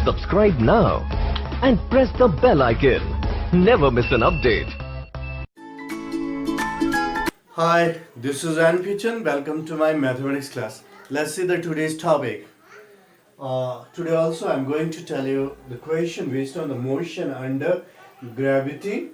Subscribe now and press the bell icon. Never miss an update. Hi, this is Anpichan. Welcome to my mathematics class. Let's see the today's topic. Today also I'm going to tell you the question based on the motion under gravity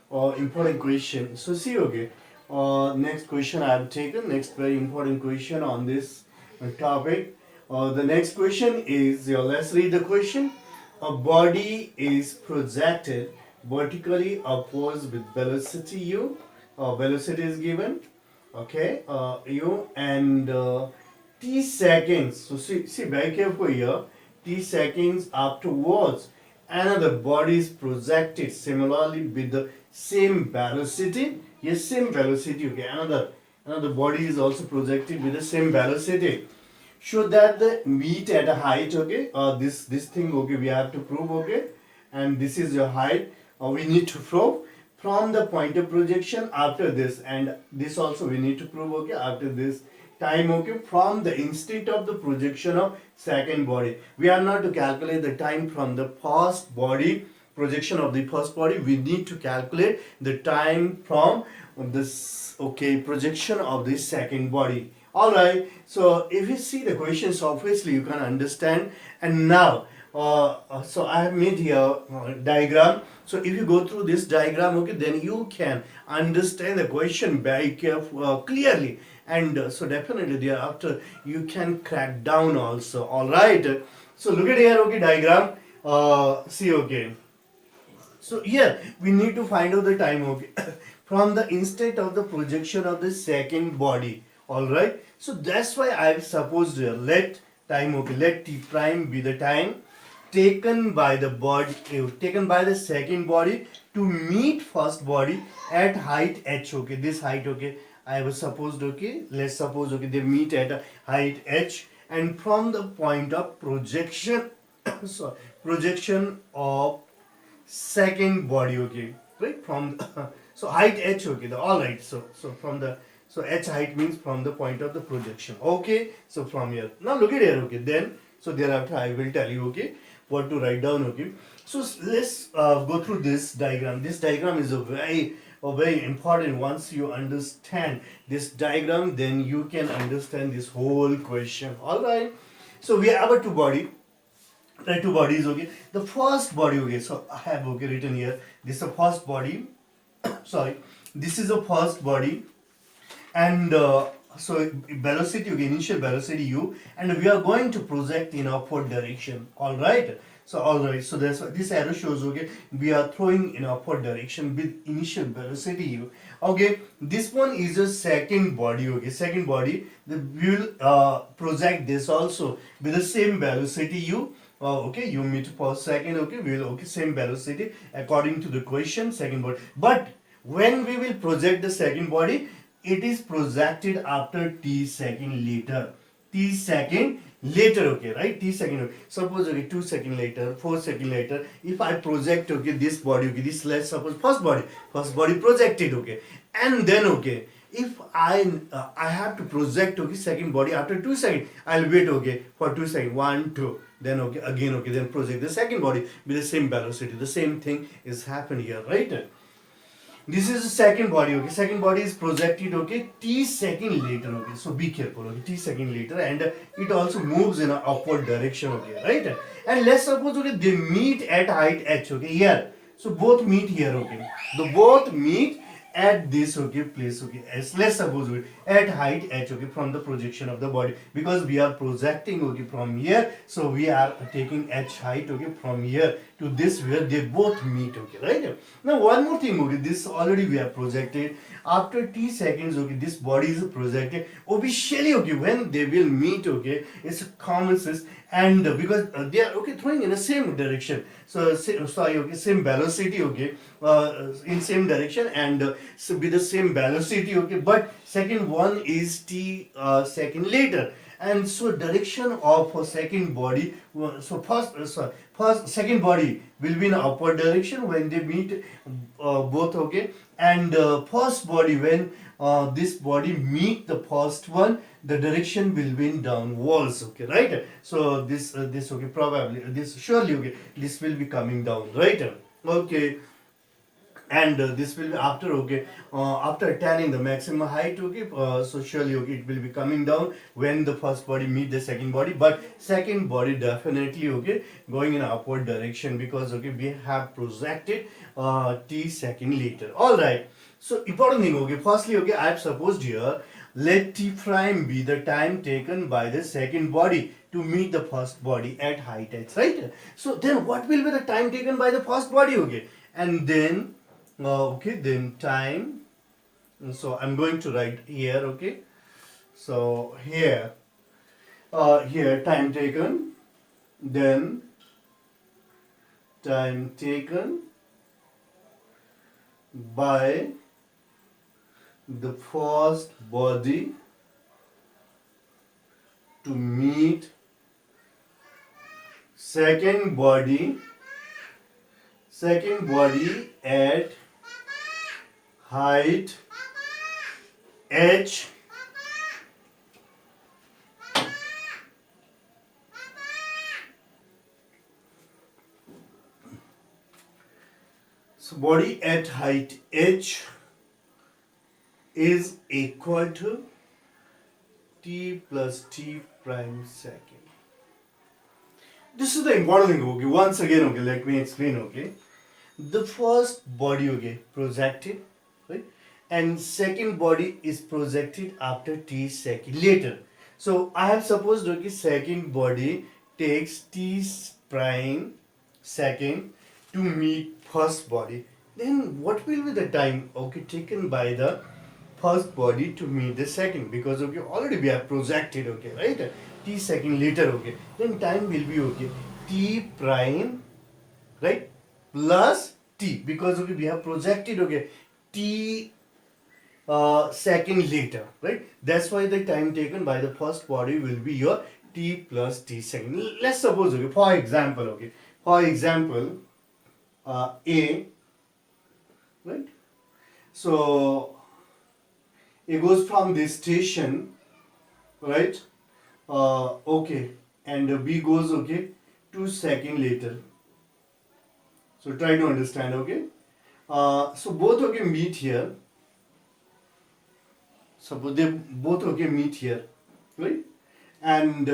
or important question. So see, okay, next question I have taken, next very important question on this topic. The next question is, let's read the question. A body is projected vertically upwards with velocity u. Velocity is given, okay, u, and t seconds. So see very careful here. T seconds afterwards, another body is projected similarly with the same velocity. Yes, same velocity. Okay, another body is also projected with the same velocity. Show that the meet at a height. Okay, this thing. Okay, we have to prove. Okay, and this is your height. We need to prove from the point of projection after this, and this also we need to prove. Okay, after this time. Okay, from the instant of the projection of second body, we are not to calculate the time from the first body projection of the first body. We need to calculate the time from this, okay, projection of the second body. All right, so if you see the questions, obviously you can understand. And now so I have made here diagram. So if you go through this diagram, okay, then you can understand the question very clearly, and so definitely thereafter you can crack down also. All right, so look at here, okay, diagram. See, okay, so here we need to find out the time, okay, from the instant of the projection of the second body. All right, so that's why I've supposed here, let time, okay, let t prime be the time taken by the body, taken by the second body to meet first body at height h. Okay, this height, okay, I was supposed, okay, let's suppose, okay, they meet at a height h, and from the point of projection so projection of second body, okay, right, from so height h, okay, all right, so from the, so h height means from the point of the projection. Okay, so from here, now look at here, okay, then so thereafter I will tell you, okay, what to write down. Okay, so let's go through this diagram. This diagram is a very important. Once you understand this diagram, then you can understand this whole question. All right, so we have a two bodies, okay. The first body, okay, so I have, okay, written here, this is the first body. Sorry, this is the first body, and so velocity, okay, initial velocity u, and we are going to project in upward direction. All right, so all right, so that's what this arrow shows. Okay, we are throwing in upward direction with initial velocity u. Okay, this one is a second body. Okay, second body, we will project this also with the same velocity u. Okay, you meter per second. Okay, we will, okay, same velocity according to the question, second body. But when we will project the second body, it is projected after t second later. T second later, okay, right? T second. Okay. Suppose, okay, 2 seconds later, 4 seconds later, if I project, okay, this body, okay, this, let's suppose first body projected, okay, and then, okay, if I have to project, okay, second body after 2 seconds, I'll wait, okay, for 2 seconds, 1 2, then, okay, again, okay, then project the second body with the same velocity. The same thing is happening here, right? This is the second body, okay. Second body is projected, okay, t second later, okay. So be careful, okay, t second later, and it also moves in an upward direction, okay, right? And let's suppose, okay, they meet at height h, okay, here. So both meet here, okay. The both meet at this, okay, place, okay, as let's suppose, okay, at height h, okay, from the projection of the body, because we are projecting, okay, from here, so we are taking h height, okay, from here to this, where they both meet, okay, right? Now one more thing, okay, this already we have projected after t seconds, okay, this body is projected officially, okay, when they will meet, okay, it's a common sense, and because they are, okay, throwing in the same direction, so sorry, okay, same velocity, okay, in same direction, and so with the same velocity, okay, but second one is t second later, and so direction of a second body, so first second body will be in upward direction when they meet both, okay, and first body, when this body meet the first one, the direction will be in downwards, okay, right? So this okay, probably this surely okay, this will be coming down, right? Okay, and this will be after okay, after attaining the maximum height, okay, so surely okay, it will be coming down when the first body meet the second body, but second body definitely okay going in upward direction, because okay we have projected t second later. All right, so important thing okay, firstly okay, I have supposed here, let t prime be the time taken by the second body to meet the first body at height h, right? So then what will be the time taken by the first body, okay, and then okay, then time, so I'm going to write here, okay, so here time taken, then time taken by the first body to meet second body at height h, so body at height h is equal to t plus t prime second. This is the important thing, okay. Once again, okay, let me explain, okay. The first body, okay, projected, right, and second body is projected after t second later. So I have supposed, okay, second body takes t prime second to meet first body. Then what will be the time, okay, taken by the first body to meet the second? Because okay, already we have projected, okay, right? T second later, okay. Then time will be okay, t prime, right, plus t, because okay we have projected okay t second later, right? That's why the time taken by the first body will be your t plus t second. Let's suppose okay, for example, okay, for example, a, right? So it goes from this station, right? Okay, and b goes okay 2 seconds later. So try to understand, okay? So both okay meet here. Suppose they both okay meet here, right? And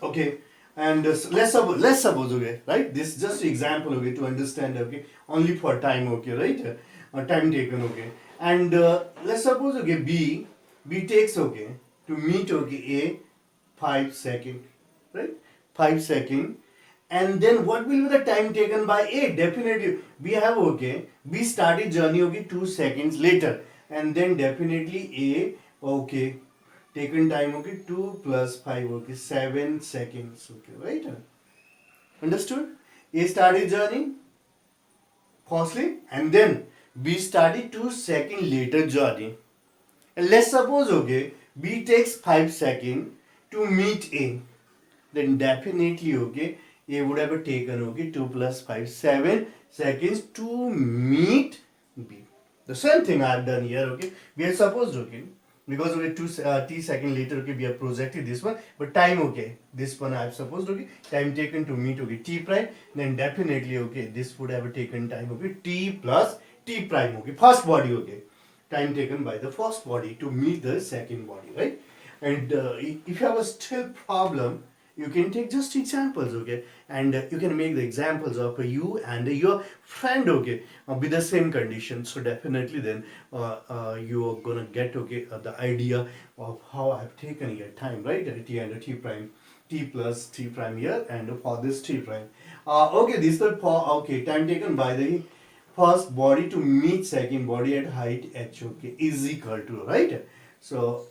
okay, and let's suppose okay, right? This is just example, okay, to understand, okay, only for time, okay, right? Time taken, okay, and let's suppose okay b takes okay to meet okay a 5 second, right? 5 second. And then what will be the time taken by A? Definitely we have okay, B started journey okay 2 seconds later, and then definitely A okay taken time okay 2 plus 5 okay 7 seconds, okay, right? Understood? A started journey firstly, and then B started 2 seconds later journey. And let's suppose okay B takes 5 seconds to meet A, then definitely okay A would have taken okay 2 plus 5 7 seconds to meet B. The same thing I have done here, okay. We are supposed okay, because okay 2 t second later okay we have projected this one, but time okay this one I have supposed okay time taken to meet okay t prime, then definitely okay this would have taken time okay t plus t prime, okay, first body, okay, time taken by the first body to meet the second body, right? And if you have a still problem, you can take just examples, okay, and you can make the examples of you and your friend, okay, with the same condition. So definitely then you are gonna get okay the idea of how I have taken your time, right? T and t prime, t plus t prime here, and for this t prime. Okay, this is for okay time taken by the first body to meet second body at height h, okay, is equal to, right? So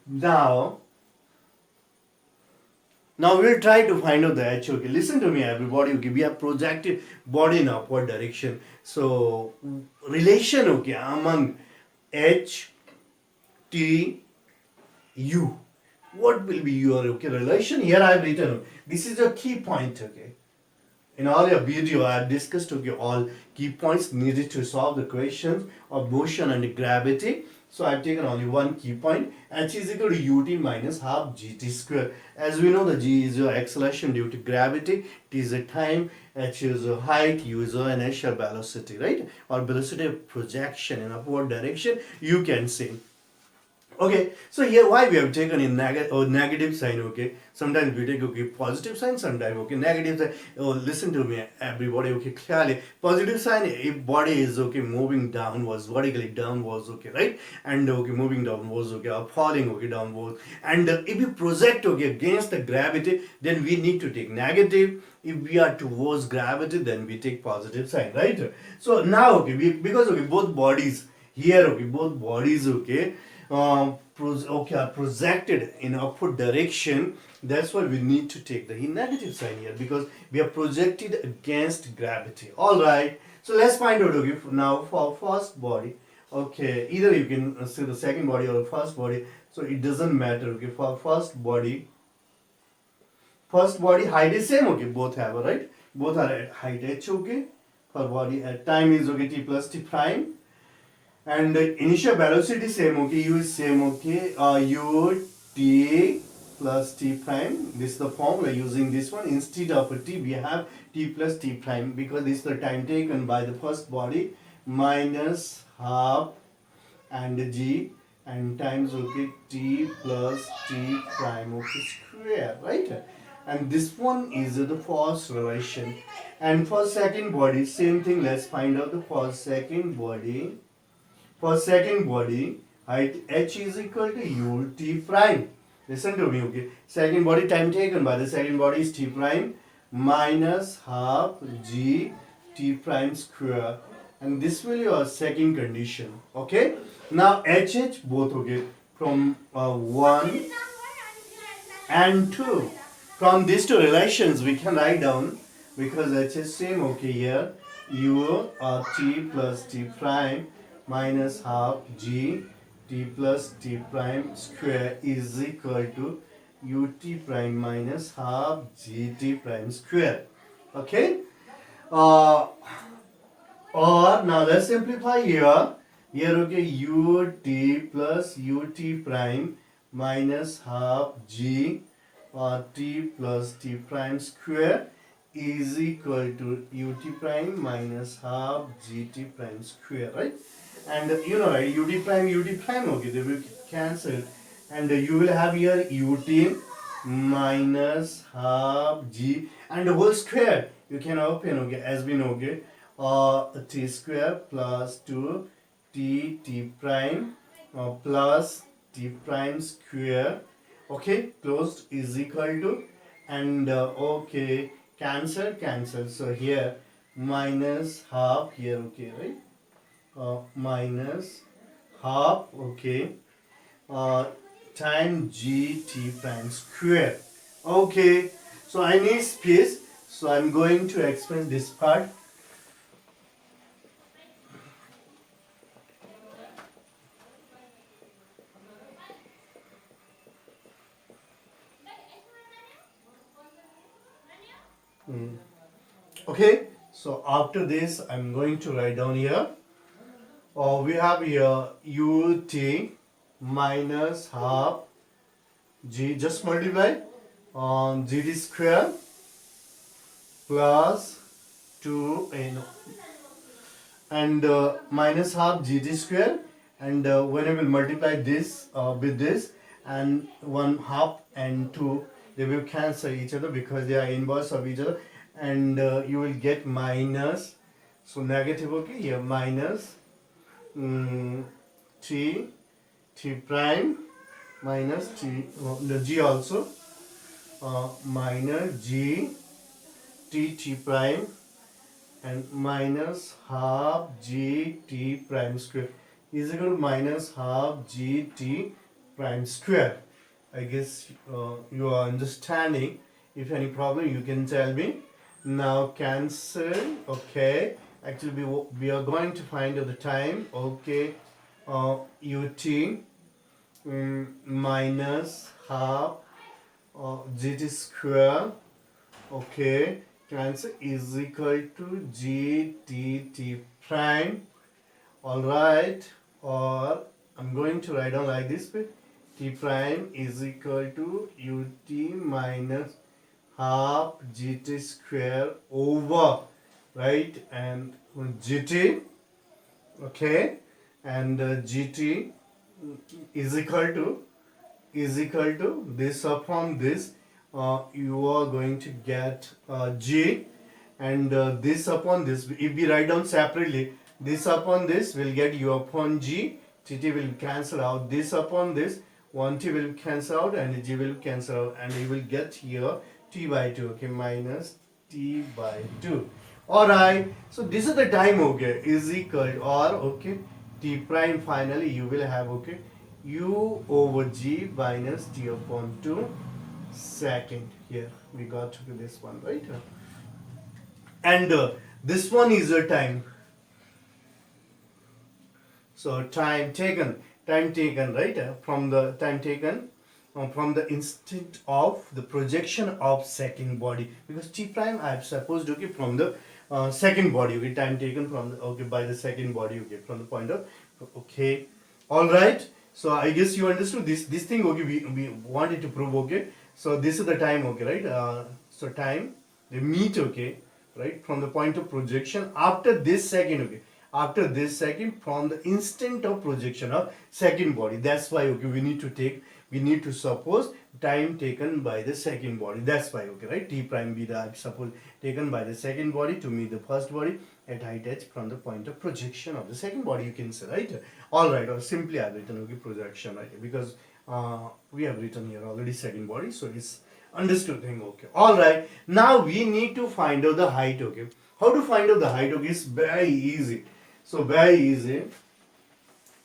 now we'll try to find out the h, okay. Listen to me everybody, okay, we have projected body in upward direction. So relation okay among h, t, u, what will be your okay relation? Here I have written, this is a key point, okay. In all your video, I have discussed okay all key points needed to solve the questions of motion and gravity. So I've taken only one key point. H is equal to ut minus half gt square. As we know, the g is your acceleration due to gravity, t is a time, h is your height, u is your inertial velocity, right? Or velocity of projection in upward direction, you can say. Okay, so here why we have taken in negative sign. Okay, sometimes we take positive sign, sometimes negative sign. Oh, listen to me everybody, clearly positive sign if body is moving downwards, vertically downwards, right, and moving downwards, or falling downwards, and if you project against the gravity, then we need to take negative. If we are towards gravity, then we take positive sign, right? So now because both bodies here, both bodies are projected in upward direction. That's why we need to take the negative sign here, because we are projected against gravity. All right, so let's find out now for first body. Okay, either you can say the second body or the first body, so it doesn't matter. For first body height is same. Both have, right, both are at height h. For body at time is t plus t prime, and the initial velocity same. U is same. U t plus t prime. This is the formula using this one. Instead of t, we have t plus t prime, because this is the time taken by the first body, minus half and g, and times t plus t prime square, right? And this one is the first relation. And for second body, same thing. Let's find out the for second body. For second body, height h is equal to ut prime. Listen to me, Second body, time taken by the second body is t prime minus half g t prime square. And this will be your second condition, okay? Now h both, from 1 and 2. From these two relations, we can write down, because h is same, here, u t plus t prime minus half g t plus t prime square is equal to ut prime minus half gt prime square. Okay? Or now let's simplify here. Here, ut plus ut prime minus half g t plus t prime square is equal to ut prime minus half gt prime square, right? And right, ut prime, they will cancel, and you will have here ut minus half g and the whole square. You can open, as we know, t square plus 2 t prime plus t prime square, closed, is equal to, and cancel. So here minus half here, right? Minus half, time gt prime square. Okay, so I need space, so I'm going to explain this part. Okay, so after this I'm going to write down here. We have here ut minus half g, just multiply on gt square plus 2 and minus half gt square, and when I will multiply this with this, and 1 half and 2, they will cancel each other because they are inverse of each other, and you will get minus, so negative, here minus t prime minus t, the g also, minus g t prime, and minus half g t prime square is equal to minus half g t prime square. I guess you are understanding. If any problem, you can tell me. Now cancel. Okay, actually we are going to find out the time. Okay, ut minus half gt square, cancel, is equal to g t prime. All right, or I'm going to write down like this way. T prime is equal to ut minus half gt square over, right, and gt, okay, and gt is equal to this upon this. You are going to get g, and this upon this, if we write down separately, this upon this will get u upon g, tt will cancel out, this upon this 1t will cancel out and g will cancel out, and you will get here t by 2, okay, minus t by 2. Alright, so this is the time, okay, is equal, or okay, t prime, finally you will have, okay, u over g minus t upon 2 second. Here we got to this one, right? And this one is a time. So time taken, right? From the time taken from the instant of the projection of second body, because t prime I have supposed, okay, from the second body, okay, time taken from the, okay, by the second body, okay, from the point of, okay, all right. So I guess you understood this thing, okay. We wanted to prove, okay. So this is the time, okay, right? So time, they meet, okay, right, from the point of projection after this second, okay, after this second, from the instant of projection of second body. That's why, okay, we need to suppose time taken by the second body. That's why, okay, right, t prime be the, suppose, taken by the second body to meet the first body at height h from the point of projection of the second body, you can say, right? All right, or simply I've written, okay, projection, right, because we have written here already second body, so it's understood thing, okay. All right, now we need to find out the height, okay. How to find out the height, okay? It's very easy. So very easy,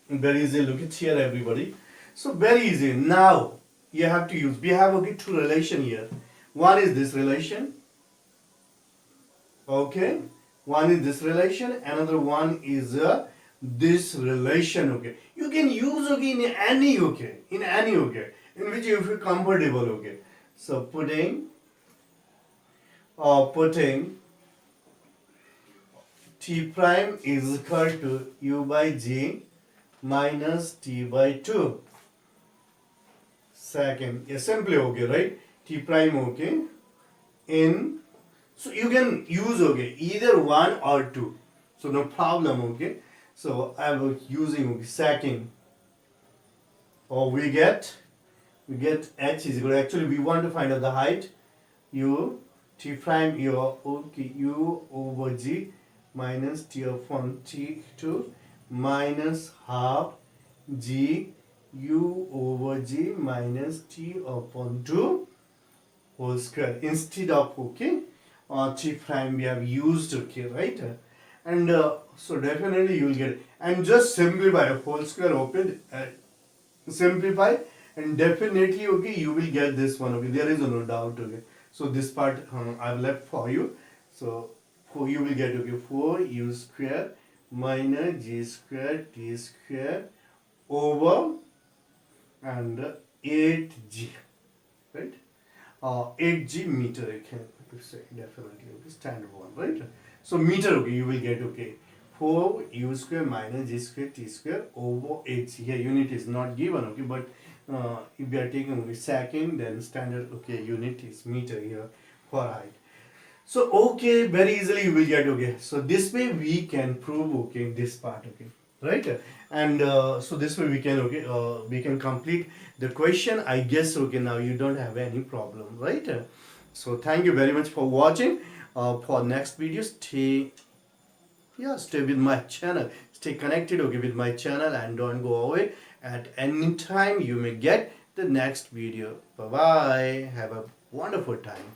look at here, everybody. So very easy. Now you have to use, we have, okay, two relation here. One is this relation, okay, one is this relation, another one is this relation, okay. You can use, okay, in any, okay, in which you feel comfortable, okay. So putting t prime is equal to u by g minus t by 2 second. Yeah, simply, okay, right? T prime, okay, in, so you can use, okay, either one or two, so no problem, okay. So I was using, okay, second, or we get h is equal, actually we want to find out the height, u t prime u, okay, u over g minus t upon t2 minus half g u over g minus t upon 2 whole square, instead of, okay, t prime we have used, okay, right? And so definitely you will get, and just simplify a whole square, open, simplify, and definitely, okay, you will get this one, okay, there is no doubt, okay. So this part I've left for you. So you will get, okay, 4u square minus g square t square over, and 8g, right? 8g meter, I can say, definitely, okay, standard one, right? So meter, okay, you will get, okay, 4u square minus g square t square over 8g. Here unit is not given, okay, but if we are taking, okay, second, then standard, okay, unit is meter here for height. So okay, very easily you will get, okay. So this way we can prove, okay, this part, okay, right? And so this way we can, okay, we can complete the question. I guess, okay, now you don't have any problem, right? So thank you very much for watching. For next video, stay with my channel, stay connected, okay, with my channel, and don't go away. At any time you may get the next video. Bye bye, have a wonderful time.